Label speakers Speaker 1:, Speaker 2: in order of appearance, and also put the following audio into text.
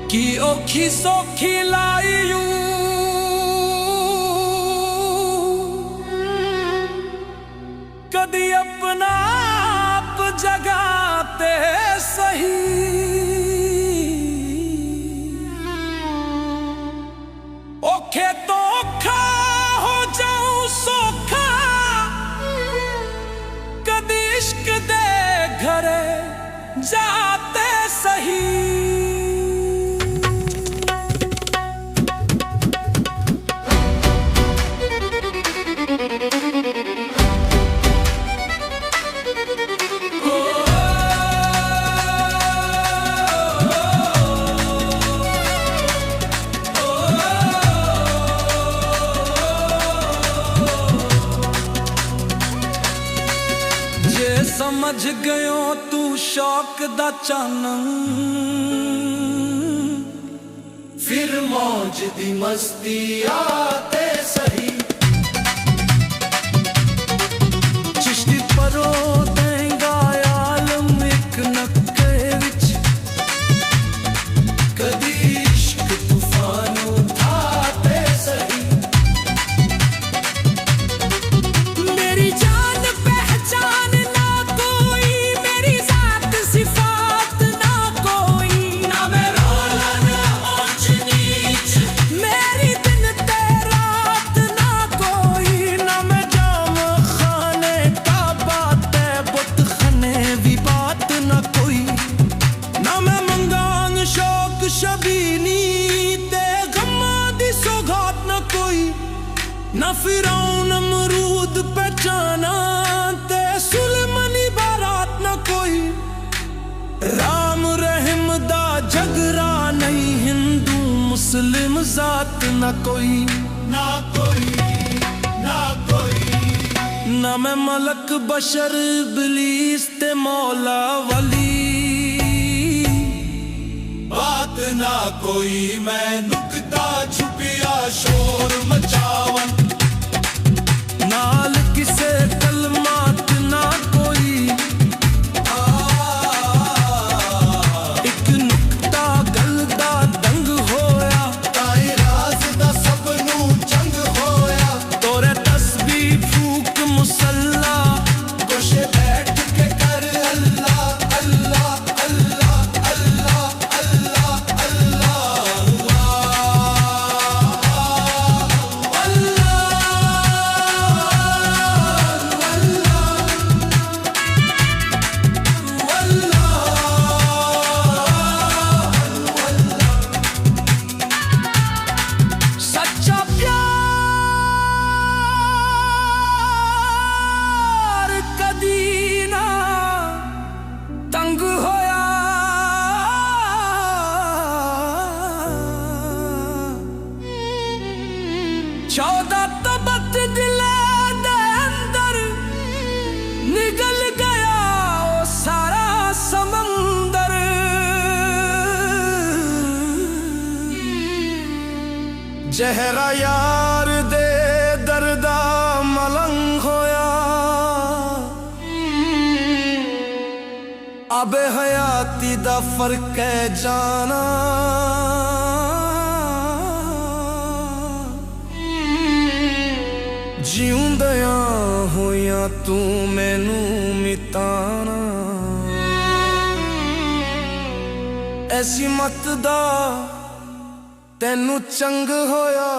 Speaker 1: कि औखी सौखी लाइयू कदी अपना आप जगाते सही। औखे तो औखा हो जाऊं सौखा कदी इश्क दे घरे जाते सही। समझ गयो तू शौक दा चानन
Speaker 2: फिर मौज दी मस्ती आते सही।
Speaker 1: चिश्ती परो देंगा आलम एक नक्के विच
Speaker 2: कदी इश्क तूफान उठाते सही।
Speaker 1: मेरी जान पहचान ना कोई, मेरी जात सिफात ना कोई,
Speaker 2: ना मैं रोला ना ऊंच नीच,
Speaker 1: मेरी दिन ते रात ना कोई, ना मैं जाम खाने का बात है बुत खाने भी बात ना कोई, ना मैं मंगांग शौक शबीनी ते गम्मा दी सौगात ना कोई, ना फिरौन अमरूद पहचाना ते सुलेमानी बारात ना कोई। राम रहीम दा झगड़ा नहीं, हिंदू मुस्लिम जात ना कोई,
Speaker 2: ना कोई, ना कोई।
Speaker 1: ना मैं मलक बशर इब्लीस ते मौला वली,
Speaker 2: बात ना कोई मैं नुकता छुपिया शोर मचावन।
Speaker 1: नाल किसे कलमात ना कोई, एक नुकता गल दा दंग होया,
Speaker 2: ताई राज दा सब नू जंग होया।
Speaker 1: तोरे तस्बीह फूक मुसल्ला
Speaker 2: गोशे बैठ के कर अल्लाह अल्लाह अल्लाह अल्लाह अल्लाह अल्लाह
Speaker 1: सच्चा प्यार कदी ना तंग होया। 14 तबत दिले दे अंदर निगल गया ओ सारा समंदर। जहरा यार दे दर्दा मलंग होया, अबे हयाती दा फर्क है जाना। जिउंदिया होया तू मैनू मिताना, ऐसी मत दा तैनू चंग होया।